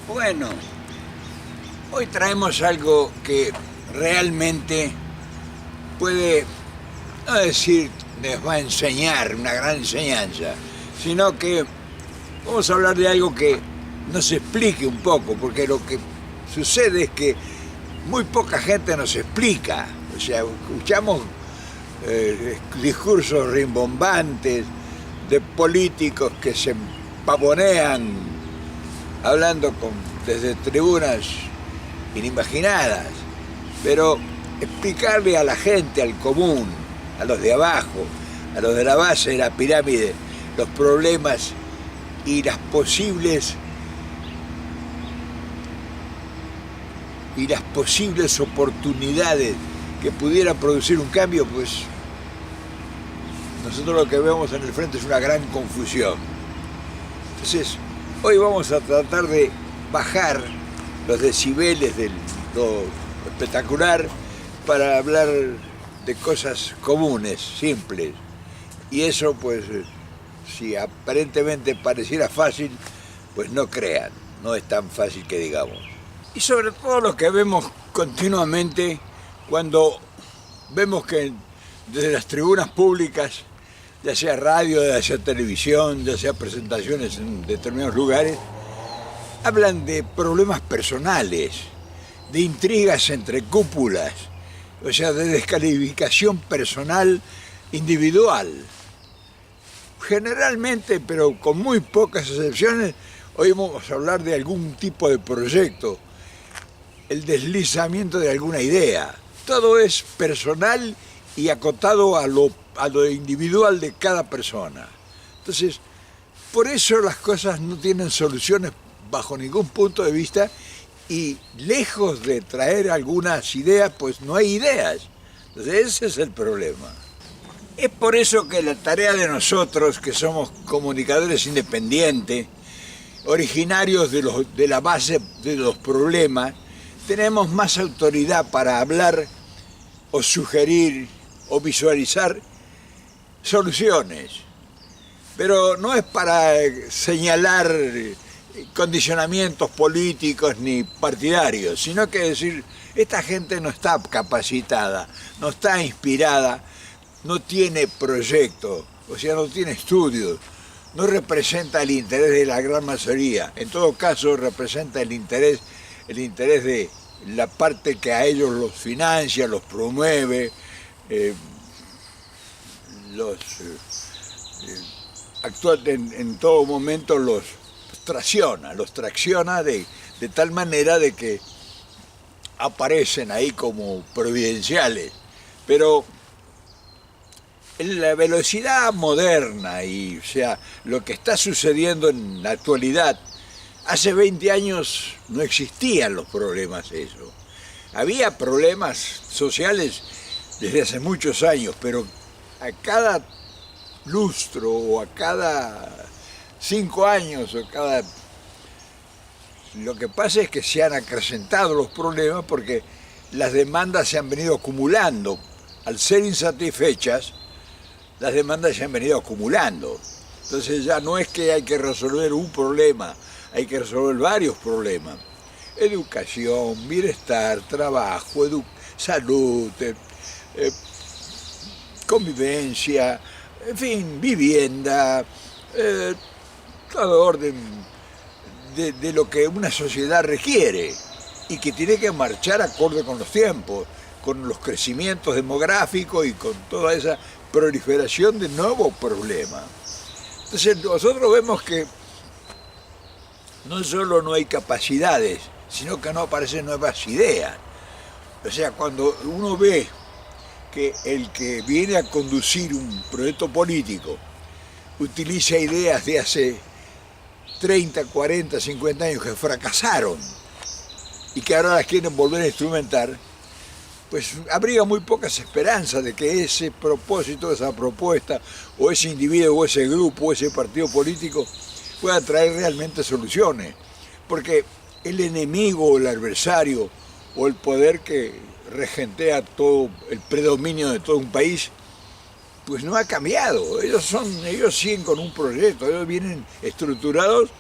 Bueno, hoy traemos algo que realmente puede, no decir les va a enseñar una gran enseñanza, sino que vamos a hablar de algo que nos explique un poco, porque lo que sucede es que muy poca gente nos explica. O sea, escuchamos discursos rimbombantes de políticos que se pavonean hablando desde tribunas inimaginadas, pero explicarle a la gente, al común, a los de abajo, a los de la base de la pirámide, los problemas y las posibles oportunidades que pudiera producir un cambio, pues nosotros lo que vemos en el frente es una gran confusión. Entonces, hoy vamos a tratar de bajar los decibeles de lo espectacular para hablar de cosas comunes, simples. Y eso, pues, si aparentemente pareciera fácil, pues no crean, no es tan fácil que digamos. Y sobre todo lo que vemos continuamente cuando vemos que desde las tribunas públicas, ya sea radio, ya sea televisión, ya sea presentaciones en determinados lugares, hablan de problemas personales, de intrigas entre cúpulas, o sea, de descalificación personal individual. Generalmente, pero con muy pocas excepciones, oímos hablar de algún tipo de proyecto, el deslizamiento de alguna idea. Todo es personal y acotado a lo individual de cada persona. Entonces, por eso las cosas no tienen soluciones bajo ningún punto de vista y lejos de traer algunas ideas, pues no hay ideas. Entonces ese es el problema. Es por eso que la tarea de nosotros, que somos comunicadores independientes, originarios de la base de los problemas, tenemos más autoridad para hablar o sugerir o visualizar soluciones. Pero no es para señalar condicionamientos políticos ni partidarios, sino que decir, esta gente no está capacitada, no está inspirada, no tiene proyecto, o sea, no tiene estudios, no representa el interés de la gran mayoría, en todo caso representa el interés de la parte que a ellos los financia, los promueve, actúa en todo momento los tracciona de tal manera de que aparecen ahí como providenciales. Pero en la velocidad moderna y o sea, lo que está sucediendo en la actualidad, hace 20 años no existían los problemas eso. Había problemas sociales desde hace muchos años, pero a cada lustro o a cada 5 años o cada... Lo que pasa es que se han acrecentado los problemas porque las demandas se han venido acumulando. Al ser insatisfechas, las demandas se han venido acumulando. Entonces ya no es que hay que resolver un problema, hay que resolver varios problemas. Educación, bienestar, trabajo, salud, convivencia, en fin, vivienda, todo orden de lo que una sociedad requiere y que tiene que marchar acorde con los tiempos, con los crecimientos demográficos y con toda esa proliferación de nuevos problemas. Entonces nosotros vemos que no solo no hay capacidades, sino que no aparecen nuevas ideas. O sea, cuando uno ve que el que viene a conducir un proyecto político utiliza ideas de hace 30, 40, 50 años que fracasaron y que ahora las quieren volver a instrumentar, pues habría muy pocas esperanzas de que ese propósito, esa propuesta, o ese individuo, o ese grupo, o ese partido político pueda traer realmente soluciones. Porque el enemigo, o el adversario, o el poder que regentea todo el predominio de todo un país, pues no ha cambiado. Ellos siguen con un proyecto, ellos vienen estructurados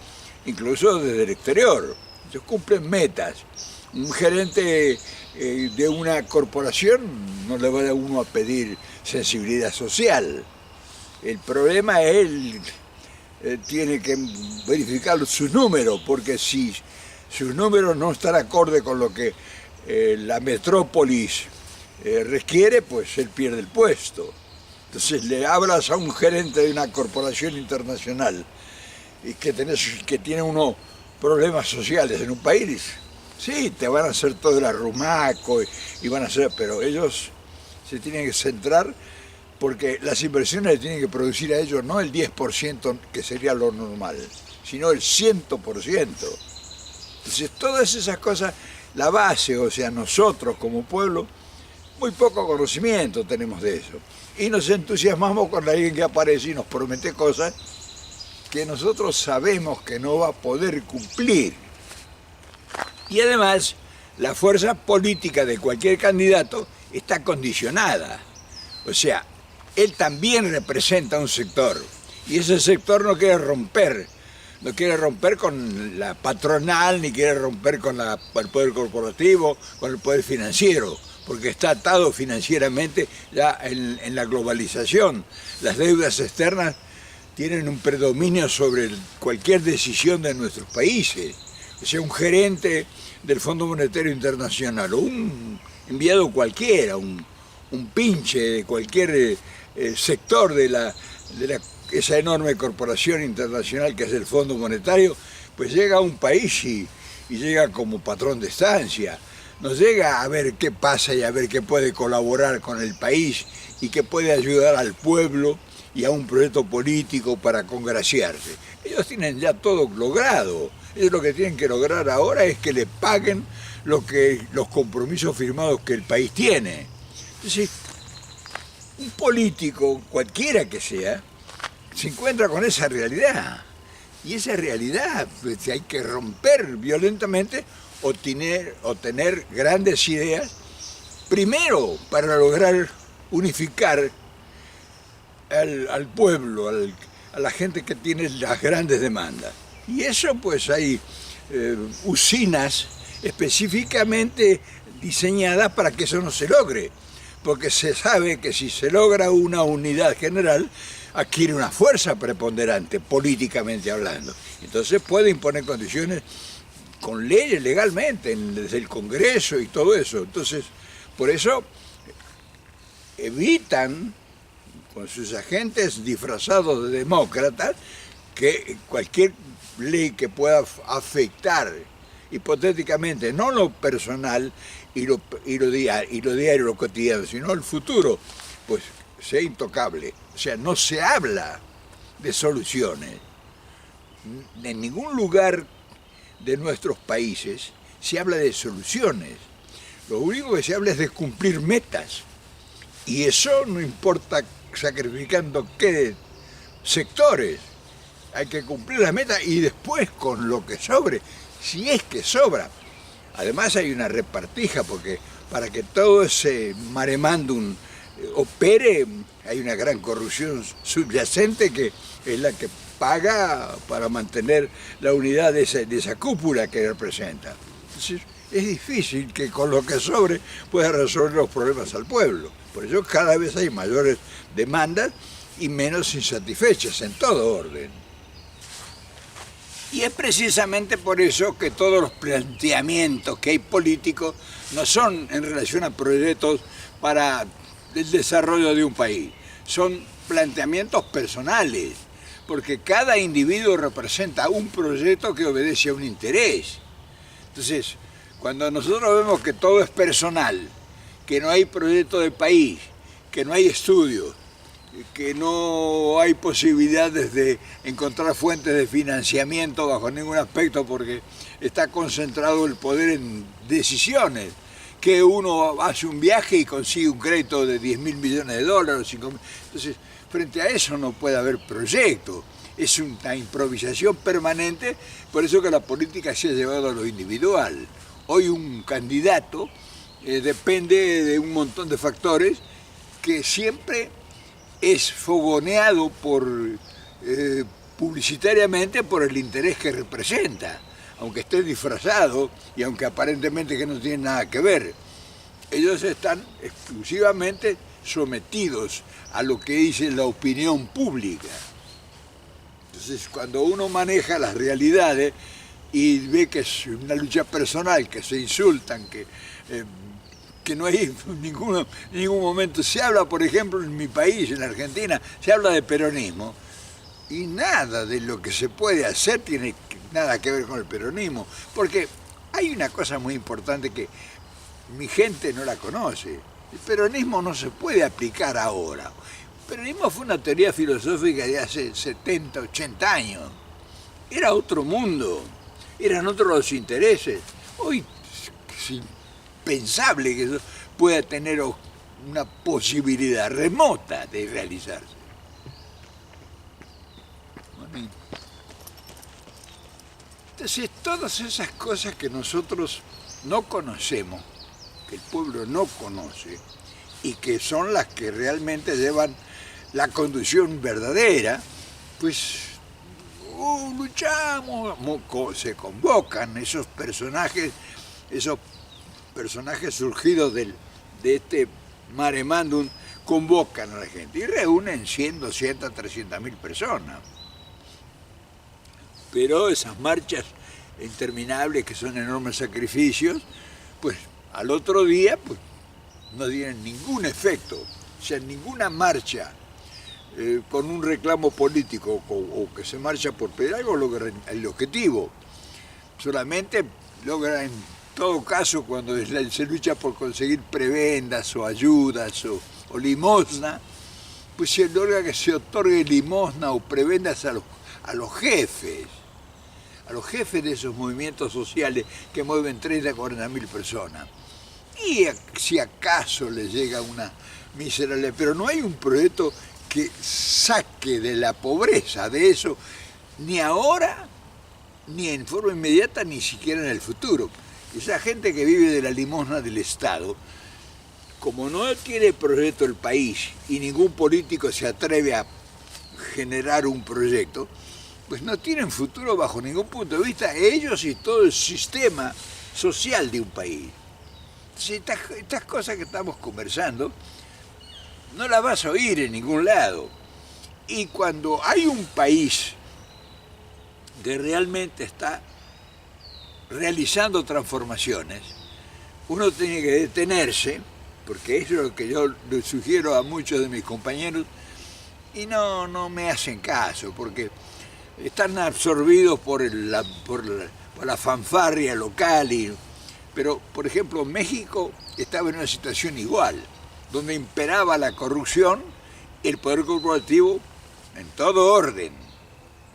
incluso desde el exterior. ellos cumplen metas. Un gerente de una corporación no le va a uno a pedir sensibilidad social. El problema es tiene que verificar sus números, porque si sus números no están acorde con lo que la metrópolis requiere, pues él pierde el puesto. Entonces le hablas a un gerente de una corporación internacional y que tiene unos problemas sociales en un país, sí, te van a hacer todo el arrumaco y van a hacer, pero ellos se tienen que centrar porque las inversiones le tienen que producir a ellos no el 10% que sería lo normal, sino el 100%. Entonces todas esas cosas, la base, o sea, nosotros como pueblo, muy poco conocimiento tenemos de eso. Y nos entusiasmamos con alguien que aparece y nos promete cosas que nosotros sabemos que no va a poder cumplir. Y además, la fuerza política de cualquier candidato está condicionada. O sea, él también representa un sector. Y ese sector no quiere romper con la patronal, ni quiere romper con el poder corporativo, con el poder financiero, porque está atado financieramente ya en la globalización. Las deudas externas tienen un predominio sobre cualquier decisión de nuestros países. O sea, un gerente del Fondo Monetario Internacional o un enviado cualquiera, un pinche de cualquier sector de esa enorme corporación internacional que es el Fondo Monetario, pues llega a un país y llega como patrón de estancia. Nos llega a ver qué pasa y a ver qué puede colaborar con el país y qué puede ayudar al pueblo y a un proyecto político para congraciarse. Ellos tienen ya todo logrado. Ellos lo que tienen que lograr ahora es que le paguen los compromisos firmados que el país tiene. Entonces, un político, cualquiera que sea, se encuentra con esa realidad. Y esa realidad pues, hay que romper violentamente o tener grandes ideas, primero para lograr unificar al pueblo, a la gente que tiene las grandes demandas. Y eso pues hay usinas específicamente diseñadas para que eso no se logre, porque se sabe que si se logra una unidad general, adquiere una fuerza preponderante, políticamente hablando. Entonces puede imponer condiciones con leyes legalmente, desde el Congreso y todo eso. Entonces, por eso evitan, con sus agentes disfrazados de demócratas, que cualquier ley que pueda afectar hipotéticamente, no lo personal y lo diario, lo cotidiano, sino el futuro, pues sea intocable. O sea, no se habla de soluciones. En ningún lugar de nuestros países se habla de soluciones. Lo único que se habla es de cumplir metas. Y eso no importa sacrificando qué sectores. Hay que cumplir las metas y después con lo que sobre, si es que sobra. Además hay una repartija, porque para que todo ese maremándum opere, hay una gran corrupción subyacente que es la que paga para mantener la unidad de esa cúpula que representa. Entonces, es difícil que con lo que sobre pueda resolver los problemas al pueblo. Por eso cada vez hay mayores demandas y menos insatisfechas en todo orden. Y es precisamente por eso que todos los planteamientos que hay políticos no son en relación a proyectos para el desarrollo de un país. Son planteamientos personales, porque cada individuo representa un proyecto que obedece a un interés. Entonces, cuando nosotros vemos que todo es personal, que no hay proyecto de país, que no hay estudios, que no hay posibilidades de encontrar fuentes de financiamiento bajo ningún aspecto porque está concentrado el poder en decisiones, que uno hace un viaje y consigue un crédito de 10.000 millones de dólares, 5.000. Entonces, frente a eso no puede haber proyecto, es una improvisación permanente, por eso que la política se ha llevado a lo individual. Hoy un candidato depende de un montón de factores que siempre es fogoneado publicitariamente por el interés que representa. aunque esté disfrazado y aunque aparentemente que no tiene nada que ver. Ellos están exclusivamente sometidos a lo que dice la opinión pública. Entonces, cuando uno maneja las realidades y ve que es una lucha personal, que se insultan, que no hay ningún momento. Se habla, por ejemplo, en mi país, en Argentina, se habla de peronismo y nada de lo que se puede hacer tiene nada que ver con el peronismo, porque hay una cosa muy importante que mi gente no la conoce. El peronismo no se puede aplicar ahora. El peronismo fue una teoría filosófica de hace 70, 80 años. Era otro mundo, eran otros los intereses. Hoy es impensable que eso pueda tener una posibilidad remota de realizarse. Entonces, todas esas cosas que nosotros no conocemos, que el pueblo no conoce, y que son las que realmente llevan la conducción verdadera, pues luchamos, se convocan esos personajes surgidos de este mare magnum, convocan a la gente y reúnen 100, 200, 300.000 personas. Pero esas marchas interminables, que son enormes sacrificios, pues al otro día pues, no tienen ningún efecto. O sea, ninguna marcha con un reclamo político o que se marcha por pedir algo logra el objetivo. Solamente logra, en todo caso, cuando se lucha por conseguir prebendas o ayudas o limosna, pues se logra que se otorgue limosna o prebendas a los jefes de esos movimientos sociales que mueven 30 a 40.000 personas. Y si acaso les llega una miserable, pero no hay un proyecto que saque de la pobreza de eso, ni ahora, ni en forma inmediata, ni siquiera en el futuro. Esa gente que vive de la limosna del Estado, como no tiene proyecto el país y ningún político se atreve a generar un proyecto, pues no tienen futuro bajo ningún punto de vista, ellos y todo el sistema social de un país. Entonces, estas cosas que estamos conversando no las vas a oír en ningún lado. Y cuando hay un país que realmente está realizando transformaciones, uno tiene que detenerse, porque eso es lo que yo le sugiero a muchos de mis compañeros, y no me hacen caso, porque están absorbidos por la fanfarria local. Pero, por ejemplo, México estaba en una situación igual, donde imperaba la corrupción, el poder corporativo en todo orden,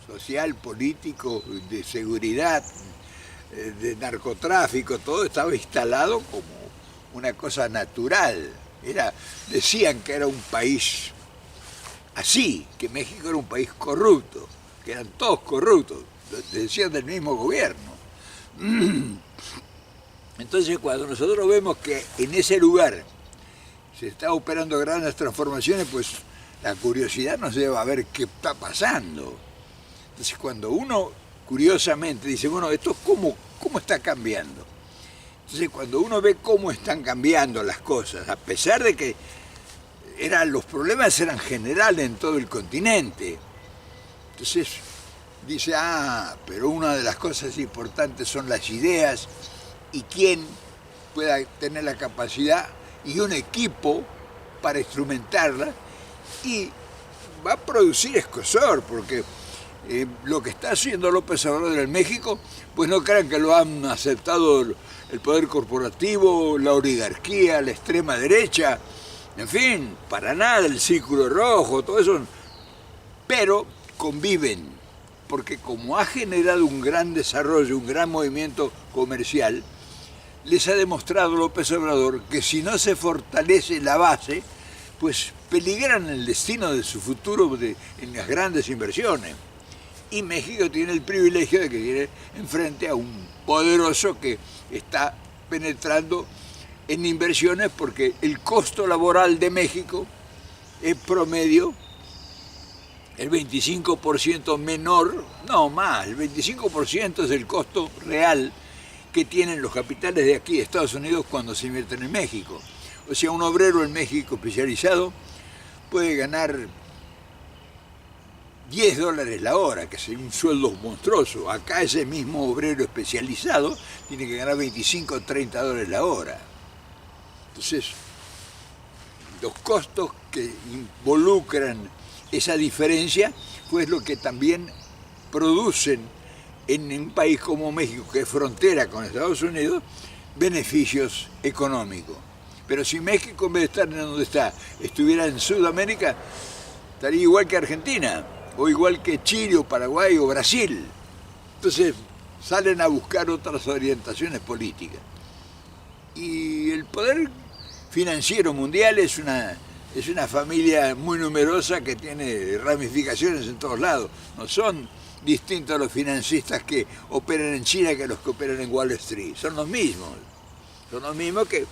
social, político, de seguridad, de narcotráfico, todo estaba instalado como una cosa natural. Decían que era un país así, que México era un país corrupto, que eran todos corruptos, decían del mismo gobierno. Entonces, cuando nosotros vemos que en ese lugar se está operando grandes transformaciones, pues la curiosidad nos lleva a ver qué está pasando. Entonces, cuando uno curiosamente dice, bueno, ¿esto cómo está cambiando? Entonces, cuando uno ve cómo están cambiando las cosas, a pesar de que los problemas eran generales en todo el continente, entonces dice, pero una de las cosas importantes son las ideas y quién pueda tener la capacidad y un equipo para instrumentarla, y va a producir escozor, porque lo que está haciendo López Obrador en México, pues no crean que lo han aceptado el poder corporativo, la oligarquía, la extrema derecha, en fin, para nada, el Círculo Rojo, todo eso, pero conviven, porque como ha generado un gran desarrollo, un gran movimiento comercial, les ha demostrado López Obrador que si no se fortalece la base, pues peligran el destino de su futuro en las grandes inversiones. Y México tiene el privilegio de que tiene enfrente a un poderoso que está penetrando en inversiones, porque el costo laboral de México es promedio el 25% menor, no más, el 25% es el costo real que tienen los capitales de aquí de Estados Unidos cuando se invierten en México. O sea, un obrero en México especializado puede ganar $10 la hora, que es un sueldo monstruoso. Acá ese mismo obrero especializado tiene que ganar 25 o $30 la hora. Entonces, los costos que involucran esa diferencia, pues lo que también producen en un país como México, que es frontera con Estados Unidos, beneficios económicos. Pero si México, en vez de estar en donde está, estuviera en Sudamérica, estaría igual que Argentina, o igual que Chile, o Paraguay, o Brasil. Entonces salen a buscar otras orientaciones políticas. Y el poder financiero mundial es una familia muy numerosa que tiene ramificaciones en todos lados. No son distintos a los financistas que operan en China que los que operan en Wall Street. Son los mismos. Son los mismos que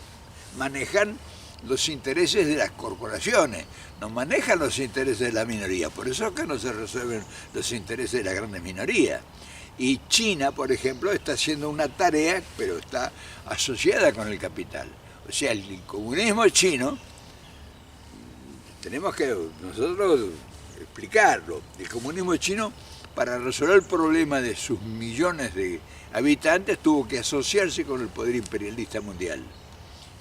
manejan los intereses de las corporaciones, no manejan los intereses de la minoría. Por eso es que no se resuelven los intereses de las grandes minorías. Y China, por ejemplo, está haciendo una tarea, pero está asociada con el capital. O sea, el comunismo chino, tenemos que nosotros explicarlo. El comunismo chino, para resolver el problema de sus millones de habitantes, tuvo que asociarse con el poder imperialista mundial.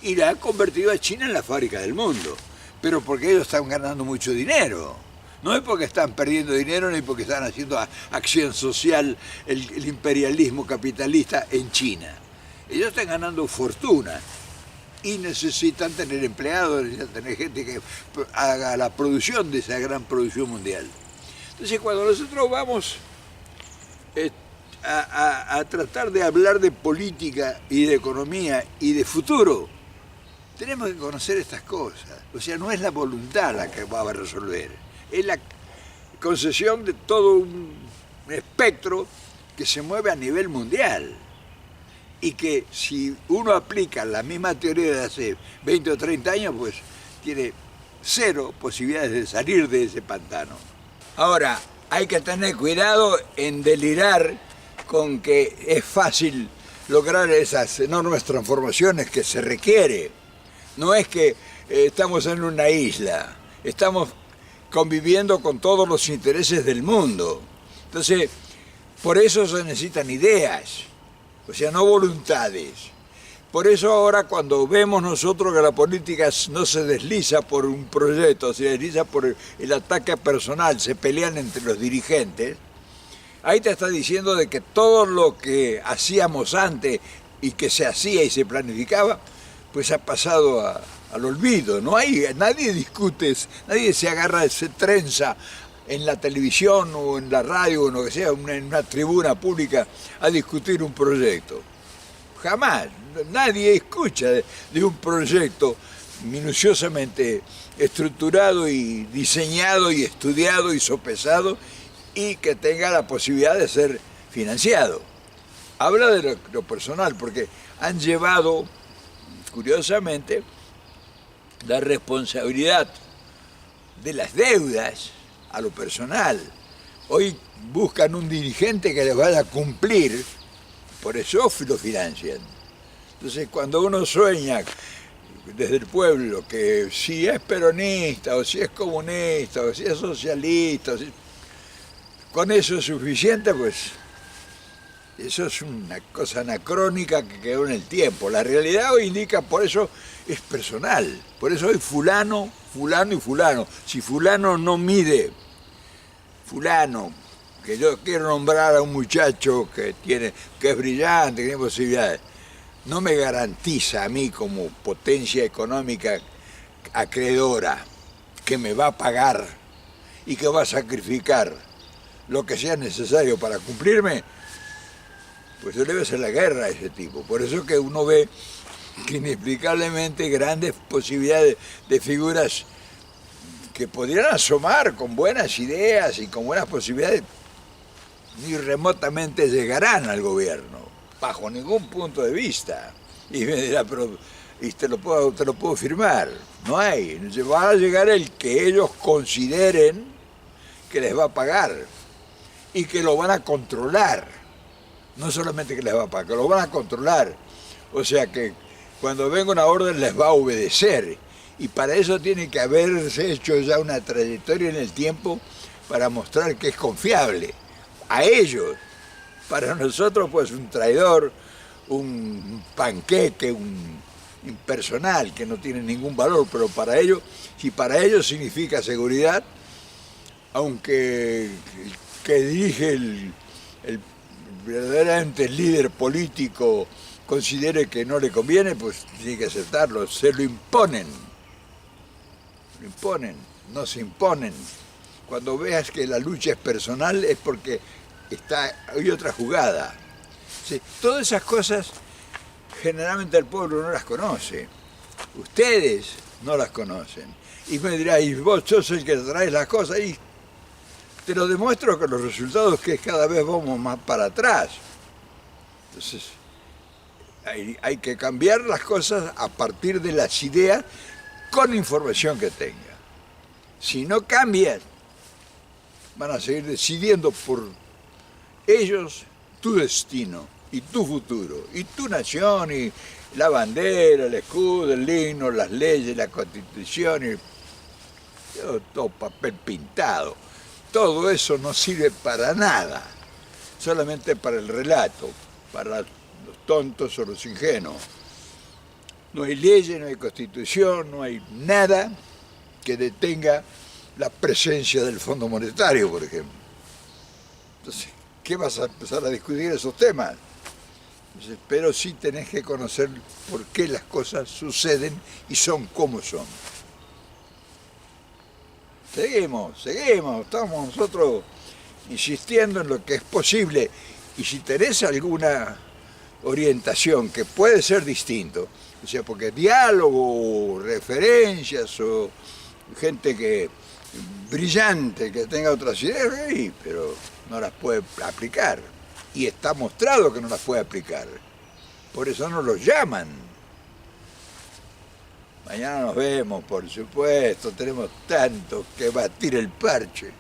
Y la ha convertido a China en la fábrica del mundo. Pero porque ellos están ganando mucho dinero. No es porque están perdiendo dinero ni porque están haciendo acción social el imperialismo capitalista en China. Ellos están ganando fortuna y necesitan tener empleados, necesitan tener gente que haga la producción de esa gran producción mundial. Entonces, cuando nosotros vamos a tratar de hablar de política y de economía y de futuro, tenemos que conocer estas cosas. O sea, no es la voluntad la que va a resolver, es la concesión de todo un espectro que se mueve a nivel mundial. Y que si uno aplica la misma teoría de hace 20 o 30 años, pues tiene cero posibilidades de salir de ese pantano. Ahora, hay que tener cuidado en delirar con que es fácil lograr esas enormes transformaciones que se requiere. No es que estamos en una isla, estamos conviviendo con todos los intereses del mundo. Entonces, por eso se necesitan ideas, o sea, no voluntades. Por eso ahora cuando vemos nosotros que la política no se desliza por un proyecto, se desliza por el ataque personal, se pelean entre los dirigentes, ahí te está diciendo de que todo lo que hacíamos antes y que se hacía y se planificaba, pues ha pasado al olvido. Nadie discute, nadie se agarra, se trenza en la televisión o en la radio o en lo que sea, en una tribuna pública a discutir un proyecto. Jamás, nadie escucha de un proyecto minuciosamente estructurado y diseñado y estudiado y sopesado y que tenga la posibilidad de ser financiado. Habla de lo personal, porque han llevado, curiosamente, la responsabilidad de las deudas a lo personal. Hoy buscan un dirigente que les vaya a cumplir, por eso lo financian. Entonces, cuando uno sueña desde el pueblo que si es peronista, o si es comunista, o si es socialista, con eso es suficiente, pues eso es una cosa anacrónica que quedó en el tiempo. La realidad hoy indica, por eso es personal. Por eso hay fulano, fulano y fulano. Si fulano no mide, fulano, que yo quiero nombrar a un muchacho que es brillante, que tiene posibilidades, no me garantiza a mí como potencia económica acreedora que me va a pagar y que va a sacrificar lo que sea necesario para cumplirme, pues debe ser la guerra a ese tipo. Por eso que uno ve que inexplicablemente grandes posibilidades de figuras que podrían asomar con buenas ideas y con buenas posibilidades, ni remotamente llegarán al gobierno, bajo ningún punto de vista. Y me dirá, pero te lo puedo firmar. No hay. Va a llegar el que ellos consideren que les va a pagar y que lo van a controlar. No solamente que les va a pagar, que lo van a controlar. O sea que cuando venga una orden les va a obedecer. Y para eso tiene que haberse hecho ya una trayectoria en el tiempo para mostrar que es confiable. A ellos. Para nosotros, pues, un traidor, un panqueque, un impersonal que no tiene ningún valor, pero para ellos, si para ellos significa seguridad, aunque el que dirige el verdaderamente el líder político considere que no le conviene, pues tiene que aceptarlo, se lo imponen, no se imponen. Cuando veas que la lucha es personal es porque hay otra jugada. Sí, todas esas cosas generalmente el pueblo no las conoce, ustedes no las conocen. Y me dirá, y vos sos el que traes las cosas, y te lo demuestro con los resultados que cada vez vamos más para atrás. Entonces, hay que cambiar las cosas a partir de las ideas con información que tenga. Si no cambian, van a seguir decidiendo por ellos tu destino y tu futuro, y tu nación, y la bandera, el escudo, el himno, las leyes, la constitución, y todo papel pintado. Todo eso no sirve para nada, solamente para el relato, para los tontos o los ingenuos. No hay leyes, no hay constitución, no hay nada que detenga la presencia del Fondo Monetario, por ejemplo. Entonces, ¿qué vas a empezar a discutir esos temas? Entonces, pero sí tenés que conocer por qué las cosas suceden y son como son. Seguimos, estamos nosotros insistiendo en lo que es posible, y si tenés alguna orientación que puede ser distinto, o sea, porque diálogo, referencias o gente brillante que tenga otras ideas, pero no las puede aplicar, y está mostrado que no las puede aplicar, por eso no los llaman. Mañana nos vemos, por supuesto, tenemos tanto que batir el parche.